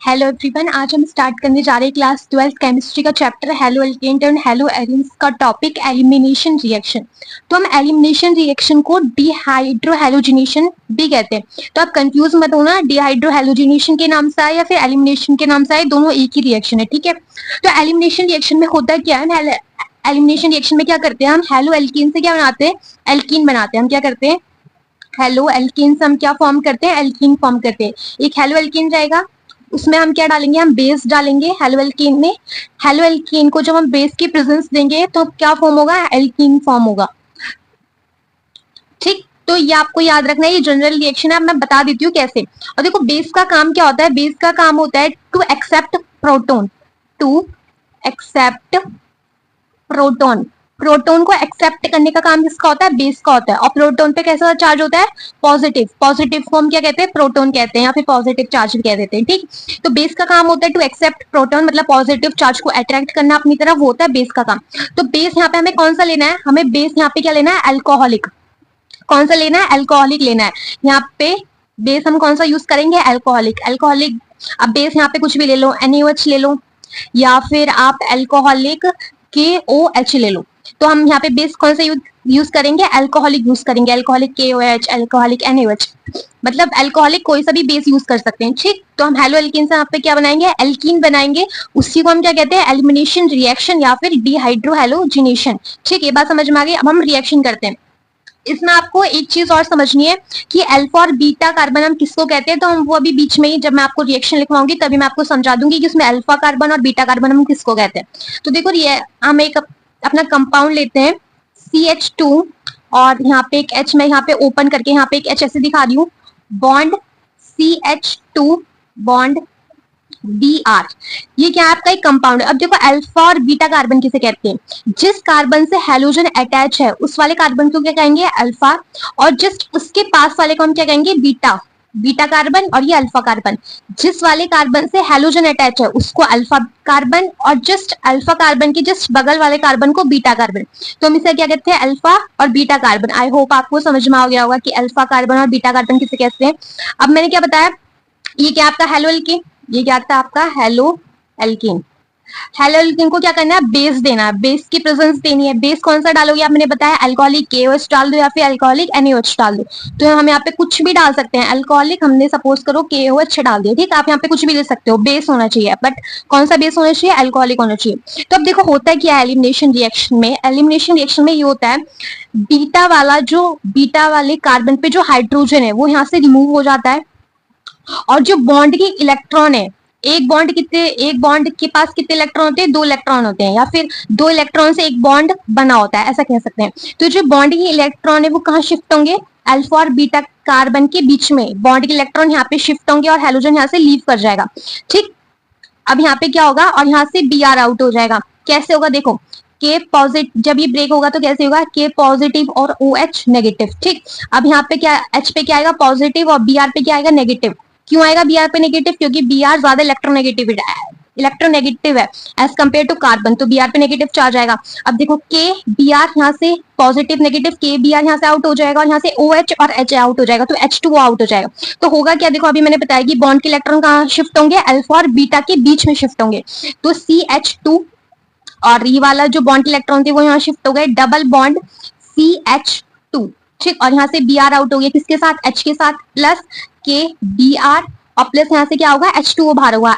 Hello everyone, आज हम start करने जा रहे हैं क्लास 12 केमिस्ट्री का chapter halo alkane and hello arenes का टॉपिक एलिमिनेशन रिएक्शन। तो हम एलिमिनेशन रिएक्शन को डिहाइड्रोहेलोजिनेशन भी कहते हैं। तो आप कंफ्यूज मत होना, डिहाइड्रोहेलोजिनेशन के नाम से आए या फिर एलिमिनेशन के नाम से आए, दोनों एक ही रिएक्शन है, ठीक है। तो एलिमिनेशन रिएक्शन में होता क्या है, एलिमिनेशन रिएक्शन में क्या करते हैं हम, हेलो एल्कीन से क्या बनाते हैं, एल्कीन बनाते हैं। हम क्या करते हैं, हेलो एल्कीन से हम क्या फॉर्म करते हैं, एल्कीन फॉर्म करते हैं। एक हेलो एल्कीन रहेगा, उसमें हम क्या डालेंगे, हम बेस डालेंगे हेलो एल्कीन में। हेलो एल्कीन को जब हम बेस की प्रेजेंस देंगे तो क्या फॉर्म होगा, एल्कीन फॉर्म होगा, ठीक। तो ये आपको याद रखना है, ये जनरल रिएक्शन है, मैं बता देती हूँ कैसे। और देखो बेस का काम क्या होता है, बेस का काम होता है to accept proton, to accept proton. Proton को एक्सेप्ट करने का काम किसका होता है, बेस का होता है। और प्रोटोन पे कैसा चार्ज होता है, पॉजिटिव। पॉजिटिव को हम क्या कहते हैं, प्रोटोन कहते हैं या फिर पॉजिटिव चार्ज भी कह देते हैं, ठीक। तो बेस का काम होता है टू एक्सेप्ट प्रोटोन, मतलब पॉजिटिव चार्ज को अट्रैक्ट करना अपनी तरफ, वो होता है बेस का काम। तो बेस यहाँ पे हमें कौन सा लेना है, हमें बेस यहाँ पे क्या लेना है, अल्कोहलिक। कौन सा लेना है, अल्कोहलिक लेना है। यहाँ पे बेस हम कौन सा यूज करेंगे, अल्कोहलिक। अल्कोहलिक, अब बेस यहाँ पे कुछ भी ले लो, NaOH ले लो या फिर आप अल्कोहलिक KOH ले लो। तो हम यहाँ पे बेस कौन सा यूज करेंगे, अल्कोहलिक यूज करेंगे, अल्कोहलिक KOH, अल्कोहलिक NaOH, मतलब अल्कोहलिक कोई सा भी बेस यूज कर सकते हैं, ठीक। तो हम हेलो एल्कीन से यहाँ पे क्या बनाएंगे, एल्कीन बनाएंगे। उसी को हम क्या कहते हैं, एलिमिनेशन रिएक्शन या फिर डिहाइड्रोहेलोजिनेशन, ठीक। ये बात समझ में आ गई। अब हम रिएक्शन करते हैं। इसमें आपको एक चीज और समझनी है कि अल्फा और बीटा कार्बन हम किसको कहते हैं। तो हम वो अभी बीच में ही जब मैं आपको रिएक्शन लिखवाऊंगी तभी मैं आपको समझा दूंगी कि उसमें अल्फा कार्बन और बीटा कार्बन हम किसको कहते हैं। तो देखो ये हम एक अपना कंपाउंड लेते हैं CH2 और यहाँ पे एक H, मैं यहाँ पे ओपन करके यहाँ पे एक H ऐसे दिखा रही हूँ, बॉन्ड CH2 बॉन्ड Br। ये क्या है, आपका एक कंपाउंड है। अब देखो अल्फा और बीटा कार्बन किसे कहते हैं, जिस कार्बन से हैलोजन अटैच है उस वाले कार्बन को क्या कहेंगे, अल्फा। और जस्ट उसके पास वाले को हम क्या कहेंगे, बीटा। बीटा कार्बन और ये अल्फा कार्बन, जिस वाले कार्बन से हैलोजन अटैच है उसको अल्फा कार्बन, और जस्ट अल्फा कार्बन के जस्ट बगल वाले कार्बन को बीटा कार्बन। तो हम इसे क्या कहते हैं, अल्फा और बीटा कार्बन। आई होप आपको समझ में आ गया होगा कि अल्फा कार्बन और बीटा कार्बन किसे कहते हैं। अब मैंने क्या बताया, ये क्या आपका हेलो एल्कीन, ये क्या था आपका हेलो एल्कीन। हेलो एल्कीन को क्या करना है, बेस देना है, बेस की प्रेजेंस देनी है। बेस कौन सा डालोगे, आपने बताया अल्कोहलिक KOH डाल दो या फिर अल्कोहलिक NaOH डाल दो। तो हम यहाँ पे कुछ भी डाल सकते हैं, अल्कोहलिक हमने सपोज करो KOH डाल दिया, ठीक। आप यहाँ पे कुछ भी ले सकते हो, बेस होना चाहिए, बट कौन सा बेस होना चाहिए, अल्कोहलिक होना चाहिए। तो अब देखो होता क्या है एलिमिनेशन रिएक्शन में, एलिमिनेशन रिएक्शन में ये होता है बीटा वाला, जो बीटा वाले कार्बन पे जो हाइड्रोजन है वो यहाँ से रिमूव हो जाता है, और जो बॉन्ड के इलेक्ट्रॉन है, एक बॉन्ड के पास कितने इलेक्ट्रॉन होते हैं, 2 इलेक्ट्रॉन होते हैं, या फिर 2 इलेक्ट्रॉन से एक बॉन्ड बना होता है, ऐसा कह सकते हैं। तो जो बॉन्ड के इलेक्ट्रॉन है वो कहाँ शिफ्ट होंगे, अल्फा और बीटा कार्बन के बीच में बॉन्ड के इलेक्ट्रॉन यहाँ पे शिफ्ट होंगे और हेलोजन यहाँ से लीव कर जाएगा, ठीक। अब यहाँ पे क्या होगा, और यहाँ से Br आउट हो जाएगा। कैसे होगा, देखो K पॉजिटिव, जब ये ब्रेक होगा तो कैसे होगा, K पॉजिटिव और OH नेगेटिव, ठीक। अब यहाँ पे क्या, H पे क्या आएगा, पॉजिटिव, और Br पे क्या आएगा, नेगेटिव। क्यों आएगा Br पे नेगेटिव, क्योंकि Br ज्यादा इलेक्ट्रोनेगेटिव है एज कम्पेयर टू कार्बन, तो Br पे नेगेटिव चार्ज आएगा। अब देखो K Br यहाँ से पॉजिटिव नेगेटिव, K Br यहाँ से आउट हो जाएगा और यहाँ से OH और H आउट हो जाएगा, तो H2O आउट हो जाएगा। तो होगा क्या, देखो अभी मैंने बताया कि बॉन्ड के इलेक्ट्रॉन कहाँ शिफ्ट होंगे, अल्फा और बीटा के बीच में शिफ्ट होंगे। तो CH2 और ये वाला जो बॉन्ड के इलेक्ट्रॉन थे वो यहाँ शिफ्ट हो गए, डबल बॉन्ड CH2, ठीक। और यहाँ से Br आउट हो गया, किसके साथ, H के साथ, प्लस K Br, और प्लस यहाँ से क्या होगा, H2O बाहर होगा,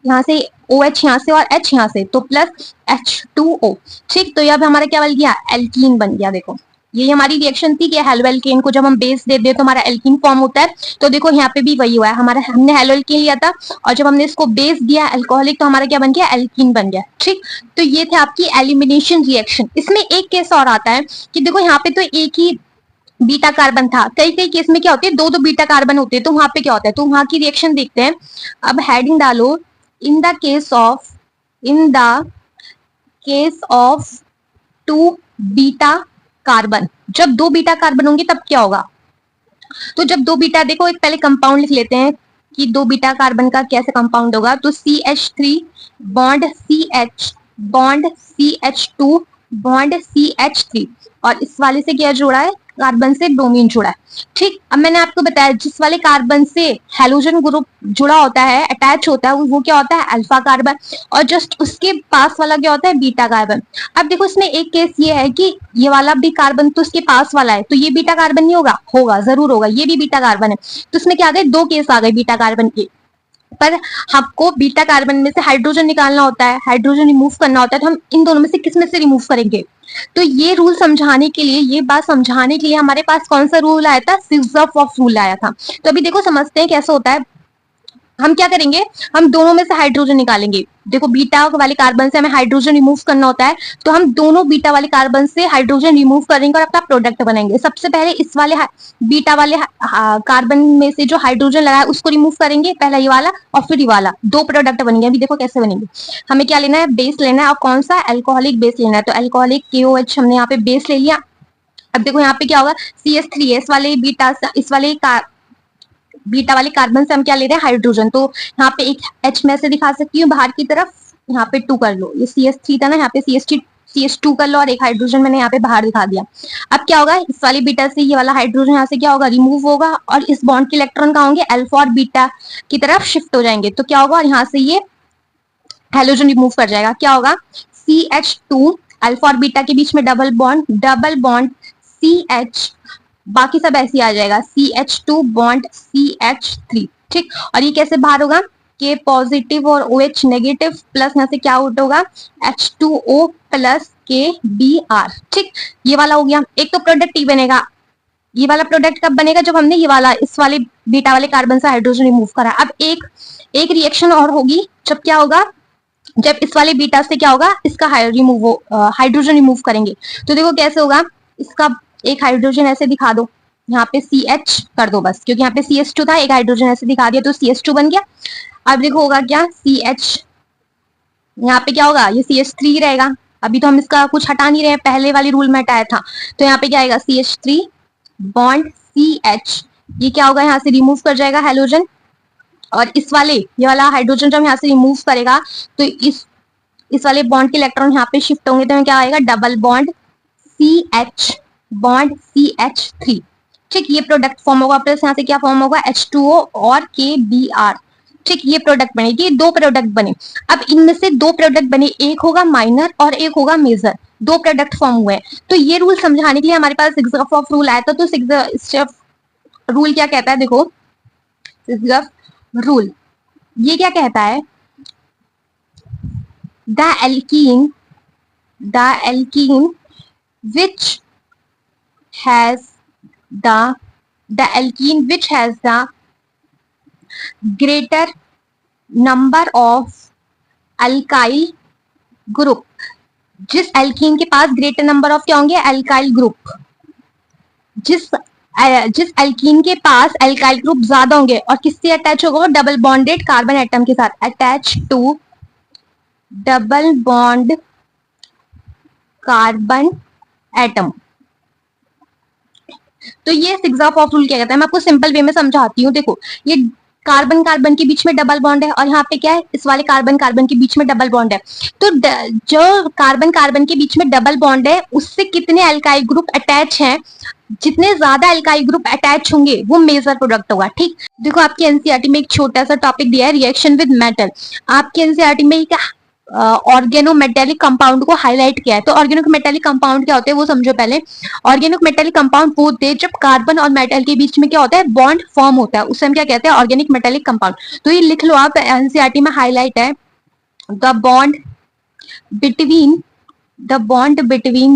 यहाँ से OH यहाँ से और H यहाँ से, तो प्लस H2O, ठीक। तो ये अब हमारा क्या बन गया, एल्कीन बन गया। देखो ये हमारी रिएक्शन थी कि हेलो एल्केन को जब हम बेस दे दे तो हमारा एल्कीन फॉर्म होता है। तो देखो यहाँ पे भी वही हुआ है, हमारा हमने हेलो एल्केन लिया था और जब हमने इसको बेस दिया अल्कोहलिक तो हमारा क्या बन गया, एल्कीन बन गया, ठीक। तो ये थे आपकी एलिमिनेशन रिएक्शन। इसमें एक केस और आता है कि देखो यहाँ पे तो एक ही बीटा कार्बन था, कई कई केस में क्या होते हैं, 2 बीटा कार्बन होते हैं, तो वहां पे क्या होता है, तो वहां की रिएक्शन देखते हैं। अब हेडिंग डालो, in the case of 2 beta carbon. जब 2 बीटा कार्बन होंगे तब क्या होगा, तो जब 2 बीटा, देखो एक पहले कंपाउंड लिख लेते हैं कि 2 बीटा कार्बन का कैसे कंपाउंड होगा। तो CH3 bond CH bond CH2 bond CH3 और इस वाले से क्या जुड़ा है, कार्बन से ब्रोमीन जुड़ा है। ठीक, अब मैंने आपको बताया जिस वाले कार्बन से हेलोजन ग्रुप जुड़ा होता है, अटैच होता है, वो क्या होता है, अल्फा कार्बन, और जस्ट उसके पास वाला क्या होता है, बीटा कार्बन। अब देखो इसमें एक केस ये है कि ये वाला भी कार्बन तो इसके पास वाला है, तो ये बीटा कार्बन नहीं होगा, होगा जरूर होगा, ये भी बीटा कार्बन है। तो इसमें क्या आ गए, दो केस आ गए बीटा कार्बन के। पर हमको बीटा कार्बन में से हाइड्रोजन निकालना होता है, हाइड्रोजन रिमूव करना होता है, तो हम इन दोनों में से किस में से रिमूव करेंगे। तो ये रूल समझाने के लिए, ये बात समझाने के लिए हमारे पास कौन सा रूल आया था, सिग्जॉफ रूल आया था। तो अभी देखो समझते हैं कैसे होता है। हम क्या करेंगे, हम दोनों में से हाइड्रोजन निकालेंगे। देखो बीटा वाले कार्बन से हमें हाइड्रोजन रिमूव करना होता है, तो हम दोनों बीटा वाले कार्बन से हाइड्रोजन रिमूव करेंगे और अपना प्रोडक्ट बनाएंगे। सबसे पहले इस वाले बीटा वाले कार्बन में से जो हाइड्रोजन लगा है उसको रिमूव करेंगे, पहला ये वाला और फिर ये वाला, दो प्रोडक्ट बनेंगे। अभी देखो कैसे बनेंगे। हमें क्या लेना है, बेस लेना है, और कौन सा, एल्कोहलिक बेस लेना है। तो एल्कोहलिक KOH हमने यहाँ पे बेस ले लिया। अब देखो यहाँ पे क्या होगा, CH3, इस वाले बीटा, इस वाले बीटा वाले कार्बन से हम क्या ले रहे हैं, हाइड्रोजन। तो यहाँ पे एक H में से दिखा सकती हूँ बाहर की तरफ, यहाँ पे 2 कर लो, ये CH3 था ना, यहाँ पे CH2 कर लो, और एक हाइड्रोजन मैंने यहाँ पे बाहर दिखा दिया। अब क्या होगा, इस वाली बीटा से ये वाला हाइड्रोजन यहाँ से क्या होगा, रिमूव होगा, और इस बॉन्ड के इलेक्ट्रॉन कहाँ होंगे, अल्फा और बीटा की तरफ शिफ्ट हो जाएंगे। तो क्या होगा, और यहाँ से ये हेलोजन रिमूव कर जाएगा। क्या होगा, CH2, अल्फा और बीटा के बीच में डबल बॉन्ड CH, बाकी सब ऐसे आ जाएगा, CH2 बॉन्ड CH3। ठीक, और ये कैसे बाहर होगा, K पॉजिटिव और OH नेगेटिव प्लस यहाँ से क्या आउट होगा, H2O प्लस KBr। ठीक, ये वाला हो गया। एक तो प्रोडक्ट ही बनेगा। ये वाला प्रोडक्ट कब बनेगा, जब हमने ये वाला इस वाले बीटा वाले कार्बन से हाइड्रोजन रिमूव करा। अब एक रिएक्शन और होगी, जब क्या होगा, जब इस वाले बीटा से क्या होगा, इसका हाइड्रोजन रिमूव करेंगे। तो देखो कैसे होगा, इसका एक हाइड्रोजन ऐसे दिखा दो, यहाँ पे CH कर दो बस, क्योंकि यहाँ पे CH2 था, एक हाइड्रोजन ऐसे दिखा दिया तो CH2 बन गया। अब देखो होगा क्या, CH, यहाँ पे क्या होगा, ये CH3 रहेगा। अभी तो हम इसका कुछ हटा नहीं रहे, पहले वाली रूल में हटाया था। तो यहाँ पे क्या आएगा, CH3 बॉन्ड CH, ये क्या होगा, यहाँ से रिमूव कर जाएगा हेलोजन, और इस वाले ये वाला हाइड्रोजन जब यहाँ से रिमूव करेगा तो इस वाले बॉन्ड के इलेक्ट्रॉन यहाँ पे शिफ्ट होंगे, तो क्या आएगा, double bond CH bond CH3। ठीक, ये प्रोडक्ट फॉर्म होगा, प्लस यहाँ से क्या फॉर्म होगा, H2O और KBr। ठीक, ये प्रोडक्ट बनेगी, ये दो प्रोडक्ट बने। अब इनमें से दो प्रोडक्ट बने, एक होगा माइनर और एक होगा मेजर, दो प्रोडक्ट फॉर्म हुए हैं। तो ये रूल समझाने के लिए हमारे पास सिग्जॉफ रूल आया था। तो सिग्जॉफ रूल क्या कहता है, देखो सिग्जॉफ रूल ये क्या कहता है, the alkene which has the alkene which has the greater number of alkyl group, जिस एल्कीन के पास ग्रेटर नंबर ऑफ क्या होंगे, एल्काइल ग्रुप, जिस एल्कीन के पास एल्काइल ग्रुप ज्यादा होंगे और किससे अटैच होगा, वो डबल बॉन्डेड कार्बन एटम के साथ, attach to double bond carbon atom. तो ये सिग्जॉफ रूल क्या कहता है, मैं आपको सिंपल वे में समझाती हूँ। देखो ये कार्बन कार्बन के बीच में डबल बॉन्ड है, और यहाँ पे क्या है, इस वाले कार्बन कार्बन के बीच में डबल बॉन्ड है। तो जो कार्बन कार्बन के बीच में डबल बॉन्ड है उससे कितने अल्काइल ग्रुप अटैच हैं, जितने ज्यादा अल्काइल ग्रुप अटैच होंगे वो मेजर प्रोडक्ट होगा। ठीक, देखो आपकी एनसीईआरटी में एक छोटा सा टॉपिक दिया है, रिएक्शन विद मेटल। आपकी एनसीईआरटी में ऑर्गेनोमेटेलिक कंपाउंड को हाईलाइट किया है। तो ऑर्गेनोमेटेलिक कंपाउंड क्या होते हैं वो समझो पहले। ऑर्गेनोमेटेलिक कंपाउंड वो होते हैं जब कार्बन और मेटल के बीच में क्या होता है, बॉन्ड फॉर्म होता है, उसे हम क्या कहते हैं, ऑर्गेनिक मेटेलिक कंपाउंड। तो ये लिख लो आप, एनसीईआरटी में हाईलाइट है, the bond between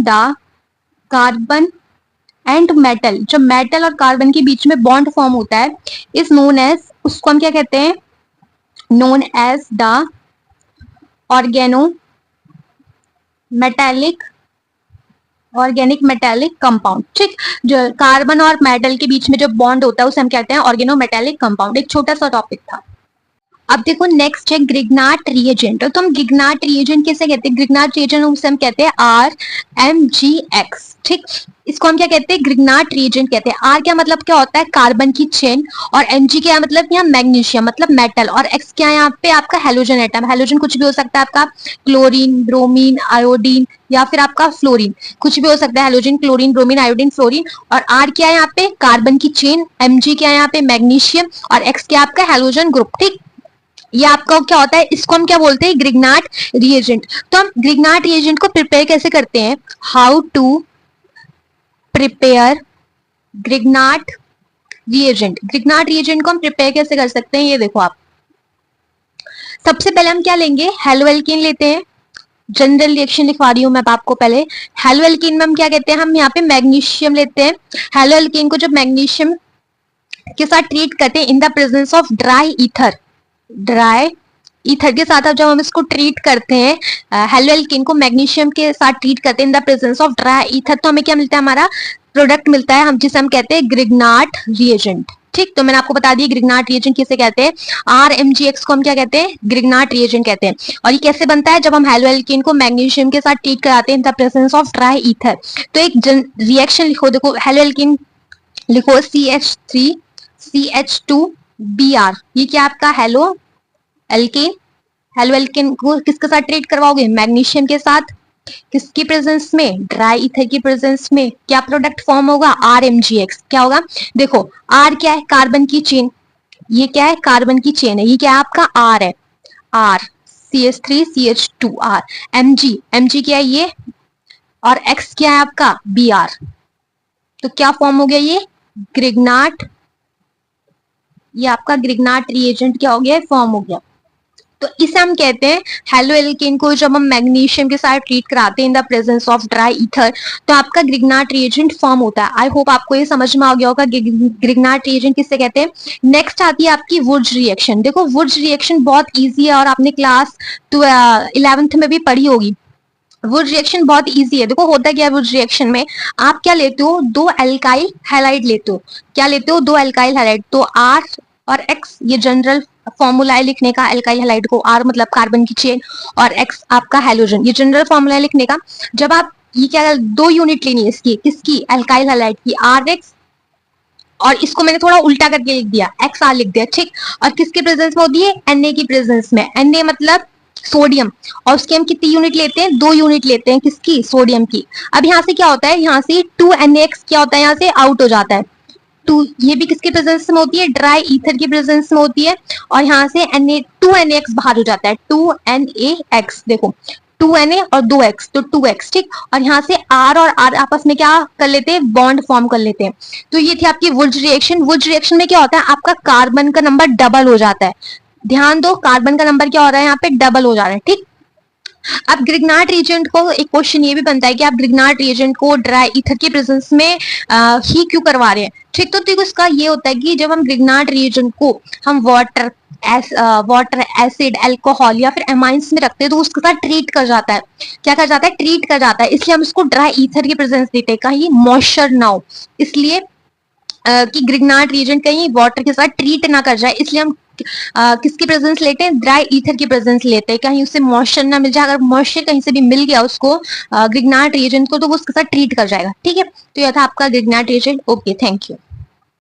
the carbon and metal, जो मेटल और कार्बन के बीच में बॉन्ड फॉर्म होता है, इज नोन एज, उसको हम क्या कहते हैं, known as the organic metallic compound. ठीक, जो कार्बन और मेटल के बीच में जो बॉन्ड होता है उसे हम कहते हैं ऑर्गेनोमेटेलिक कंपाउंड। एक छोटा सा टॉपिक था। अब देखो नेक्स्ट है ग्रिग्नार्ड रिएजेंट। तो हम ग्रिग्नार्ड रिएजेंट किसे कहते हैं? ग्रिग्नार्ड रिएजेंट उसे हम कहते हैं RMgX। ठीक, इसको हम क्या कहते हैं? ग्रिग्नार्ड रिएजेंट कहते हैं। आर क्या मतलब क्या होता है? कार्बन की चेन। और Mg क्या मतलब यहाँ मैग्नीशियम मतलब मेटल। और X क्या है यहाँ पे? आपका हेलोजन एटम। हेलोजन कुछ भी हो सकता है, आपका क्लोरीन, ब्रोमीन, आयोडीन या फिर आपका फ्लोरीन, कुछ भी हो सकता है। Halogen, chlorine, bromine, iodine, fluorine. और आर क्या है यहाँ पे? कार्बन की चेन। Mg क्या है यहाँ पे? मैग्नीशियम। और X क्या आपका? Halogen group. ठीक, ये आपका क्या होता है? इसको हम क्या बोलते हैं? Grignard reagent. तो हम ग्रिग्नार्ड रिएजेंट को प्रिपेयर कैसे करते हैं? How to prepare Grignard reagent. Grignard reagent को हम प्रिपेयर कैसे कर सकते हैं? ये देखो आप, सबसे पहले हम क्या लेंगे? हेलो एल्केन लेते हैं। जनरल रिएक्शन लिखवा रही हूं मैं आपको पहले। हेलो एल्केन में हम क्या कहते हैं? हम यहाँ पे मैग्नीशियम लेते हैं। हेलो एल्केन को जब मैग्नीशियम के साथ ट्रीट करते हैं in the presence of dry ether, dry ether के साथ जब हम इसको ट्रीट करते हैं, हेलो एल्केन को मैग्नीशियम के साथ ट्रीट करते हैं in the presence of dry ether, तो हमें क्या मिलता है? हमारा प्रोडक्ट मिलता है, हम जिसे हम कहते हैं ग्रिग्नार्ड रिएजेंट। ठीक, तो मैंने आपको बता दिया ग्रिग्नार्ड रिएजेंट किसे कहते हैं। RMgX को हम क्या कहते हैं? ग्रिग्नार्ड रिएजेंट कहते हैं। और ये कैसे बनता है? जब हम हेलो एल्केन को मैग्नीशियम के साथ ट्रीट कराते हैं in the presence of dry ether. तो एक रिएक्शन लिखो, देखो हेलो एल्केन लिखो CH3CH2Br। ये क्या आपका हेलो एल्केन? हेलो एल्केन को किसके साथ ट्रीट करवाओगे? मैग्नीशियम के साथ। किसकी प्रेजेंस में? ड्राई ईथर की प्रेजेंस में। क्या प्रोडक्ट फॉर्म होगा? RMgX। क्या होगा? देखो R क्या है? कार्बन की चेन। ये क्या है? कार्बन की चेन है। ये क्या है? आपका R है, R CH3CH2R। Mg क्या है? ये। और X क्या है आपका? Br। तो क्या फॉर्म हो गया? ये ग्रिग्नार्ड, ये आपका ग्रिग्नार्ड रिएजेंट क्या हो गया? फॉर्म हो गया। तो इसे हम कहते हैं हेलो एल्केन को जब हम मैग्नीशियम के साथ ट्रीट कराते हैं in the presence of dry ether, तो आपका ग्रिग्नार्ड रिएजेंट फॉर्म होता है। आई होप आपको ये समझ में आ गया होगा ग्रिग्नार्ड रिएजेंट किससे कहते हैं। नेक्स्ट आती है आपकी वुर्ज रिएक्शन। देखो वुर्ज रिएक्शन बहुत ईजी है और आपने क्लास 11th में भी पढ़ी होगी। वुर्ज रिएक्शन बहुत इजी है। देखो होता क्या है वुर्ज रिएक्शन में? आप क्या लेते हो? दो एल्काइल हैलाइड लेते हो। क्या लेते हो? दो एल्काइल हैलाइड। तो R और X ये जनरल फॉर्मूला है लिखने का। एल्काइल हैलाइड को R मतलब कार्बन की चेन और X आपका हैलोजन, ये जनरल फॉर्मूला है लिखने का। जब आप ये क्या, दो यूनिट लेनी है इसकी, किसकी? एल्काइल हैलाइड की, RX। और इसको मैंने थोड़ा उल्टा करके लिख दिया, XR लिख दिया। ठीक, और किसके प्रेजेंस में होती है? Na की प्रेजेंस में। Na मतलब सोडियम। और उसकी हम कितनी यूनिट लेते हैं? 2 यूनिट लेते हैं। किसकी? सोडियम की। अब यहाँ से क्या होता है? यहाँ से 2NaX क्या होता है? यहाँ से आउट हो जाता है। टू, ये भी किसके प्रेजेंस में होती है? ड्राई ईथर की प्रेजेंस में होती है। और यहाँ से Na 2NaX बाहर हो जाता है। 2NaX देखो, 2Na और 2X तो 2X। ठीक, और यहाँ से R और R आपस में क्या कर लेते हैं? बॉन्ड फॉर्म कर लेते हैं। तो ये थी आपकी वुर्ज रिएक्शन। वुर्ज रिएक्शन में क्या होता है? आपका कार्बन का नंबर डबल हो जाता है। ध्यान दो, कार्बन का नंबर क्या हो रहा है? यहाँ पे डबल हो जा रहा है। ठीक, अब ग्रिग्नार्ड रिएजेंट को एक क्वेश्चन ये भी बनता है कि आप ग्रिग्नार्ड रिएजेंट को ड्राई ईथर की प्रेजेंस में ही क्यों करवा रहे हैं। ठीक, तो देखो इसका ये होता है कि जब हम ग्रिग्नार्ड रिएजेंट को हम वाटर एसिड, अल्कोहल या फिर एमाइंस में रखते हैं तो उसके साथ ट्रीट कर जाता है। क्या कर जाता है? ट्रीट कर जाता है। इसलिए हम इसको ड्राई ईथर की प्रेजेंस देते हैं, कहीं मॉइस्चर ना हो, इसलिए कि ग्रिग्नार्ड रिएजेंट कहीं वाटर के साथ ट्रीट ना कर जाए, इसलिए हम किसकी प्रेजेंस लेते हैं? ड्राई ईथर की प्रेजेंस लेते हैं, कहीं उससे मॉइस्चर ना मिल जाए। अगर मॉइस्चर कहीं से भी मिल गया उसको ग्रिग्नार्ड रिएजेंट को, तो वो उसके साथ ट्रीट कर जाएगा। ठीक है, तो यह था आपका Grignard reagent. Okay, thank you.